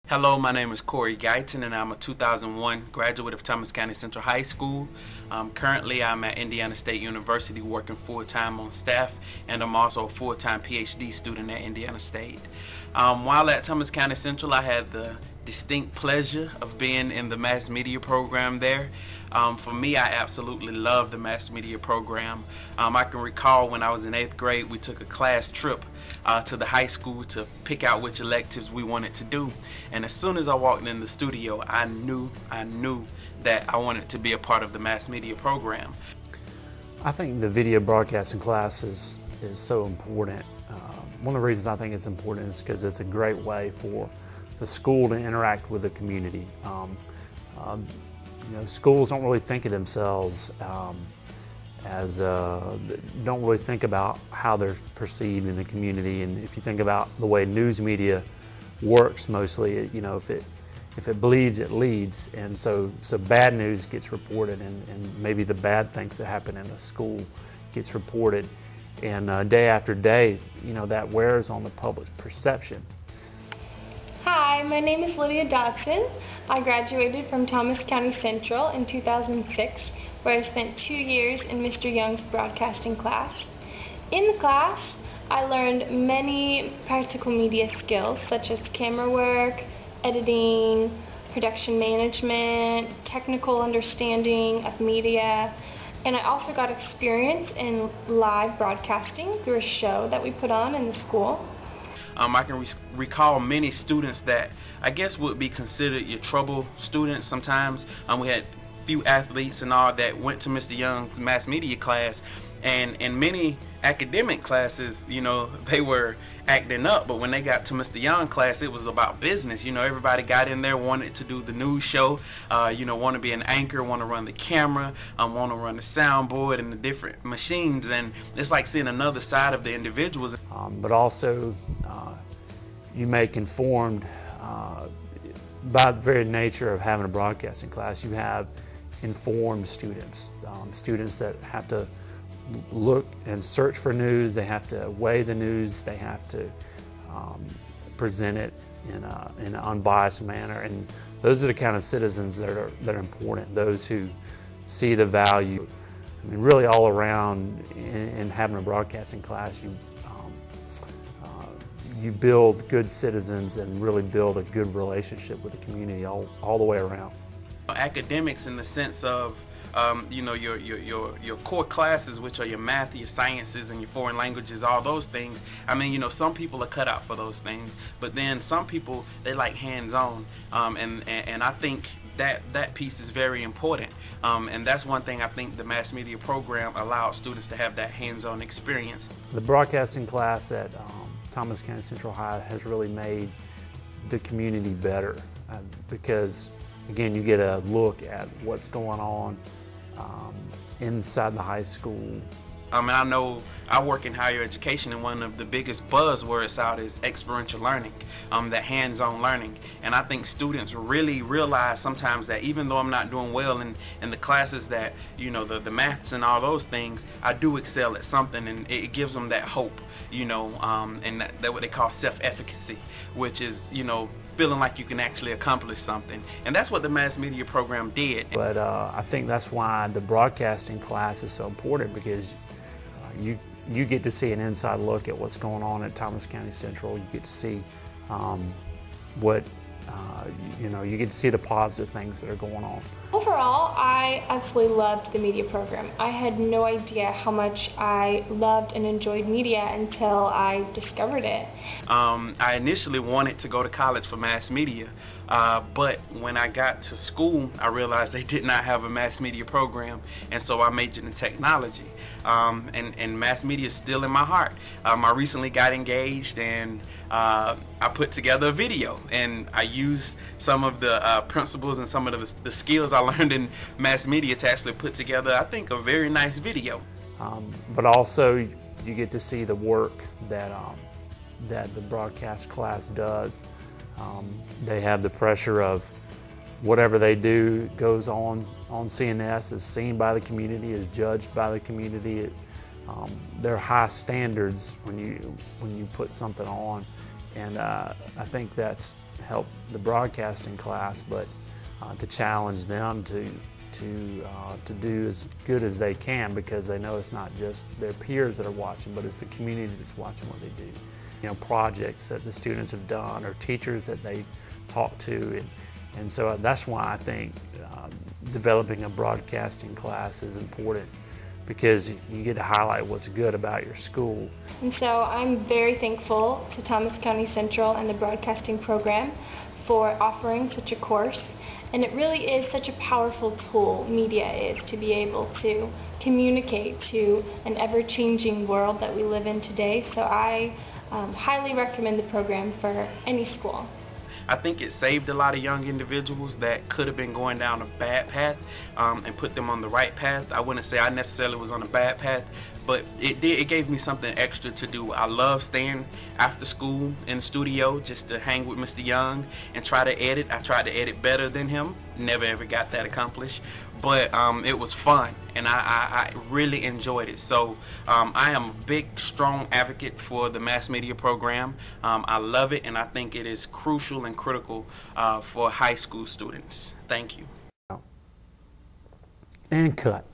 Hello, my name is Corey Guyton, and I'm a 2001 graduate of Thomas County Central High School. Currently, I'm at Indiana State University working full-time on staff, and I'm also a full-time PhD student at Indiana State. While at Thomas County Central, I had the distinct pleasure of being in the mass media program there. For me, I absolutely love the mass media program. I can recall when I was in 8th grade, we took a class trip to the high school to pick out which electives we wanted to do. And as soon as I walked in the studio, I knew that I wanted to be a part of the mass media program. I think the video broadcasting class is so important. One of the reasons I think it's important is because it's a great way for the school to interact with the community. Schools don't really think of themselves don't really think about how they're perceived in the community. And if you think about the way news media works, mostly, if it bleeds, it leads. And so bad news gets reported, and maybe the bad things that happen in a school gets reported. And day after day, that wears on the public's perception. Hi, my name is Lydia Dodson. I graduated from Thomas County Central in 2006, where I spent 2 years in Mr. Young's broadcasting class. In the class, I learned many practical media skills such as camera work, editing, production management, technical understanding of media, and I also got experience in live broadcasting through a show that we put on in the school. I can recall many students that I guess would be considered your trouble students sometimes. We had few athletes and all that went to Mr. Young's mass media class, and in many academic classes, they were acting up, but when they got to Mr. Young class, it was about business. Everybody got in there, wanted to do the news show, want to be an anchor, want to run the camera, want to run the soundboard and the different machines, and it's like seeing another side of the individuals. But also, you make informed, by the very nature of having a broadcasting class, you have informed students, students that have to look and search for news, they have to weigh the news, they have to present it in an unbiased manner, and those are the kind of citizens that are important, those who see the value. I mean, really all around in having a broadcasting class, you build good citizens and really build a good relationship with the community all the way around. Academics, in the sense of your core classes, which are your math, your sciences, and your foreign languages, all those things. I mean, some people are cut out for those things, but then some people, they like hands-on, and I think that piece is very important, and that's one thing I think the mass media program allows students to have, that hands-on experience. The broadcasting class at Thomas County Central High has really made the community better because, again, you get a look at what's going on inside the high school. And I know I work in higher education, and one of the biggest buzzwords out is experiential learning, that hands-on learning. And I think students really realize sometimes that even though I'm not doing well in the classes that, the maths and all those things, I do excel at something, and it gives them that hope, and that's what they call self-efficacy, which is, feeling like you can actually accomplish something. And that's what the mass media program did. But I think that's why the broadcasting class is so important, because you get to see an inside look at what's going on at Thomas County Central. You get to see you get to see the positive things that are going on. Overall, I absolutely loved the media program. I had no idea how much I loved and enjoyed media until I discovered it. I initially wanted to go to college for mass media, but when I got to school, I realized they did not have a mass media program, and so I majored in technology. And mass media is still in my heart. I recently got engaged, and I put together a video, and I used some of the principles and some of the skills I learned in mass media to actually put together, I think, a very nice video. But also, you get to see the work that the broadcast class does. They have the pressure of whatever they do goes on CNS, is seen by the community, is judged by the community. There are high standards when you put something on, and I think that's help the broadcasting class, but to challenge them to do as good as they can, because they know it's not just their peers that are watching, but it's the community that's watching what they do. You know, projects that the students have done or teachers that they talk to, and so that's why I think developing a broadcasting class is important, because you get to highlight what's good about your school. And so I'm very thankful to Thomas County Central and the broadcasting program for offering such a course. And it really is such a powerful tool, media is, to be able to communicate to an ever-changing world that we live in today. So I highly recommend the program for any school. I think it saved a lot of young individuals that could have been going down a bad path and put them on the right path. I wouldn't say I necessarily was on a bad path, but it gave me something extra to do. I love staying after school in the studio just to hang with Mr. Young and try to edit. I tried to edit better than him. Never ever got that accomplished. But it was fun, and I really enjoyed it. So I am a big, strong advocate for the mass media program. I love it, and I think it is crucial and critical for high school students. Thank you. And cut.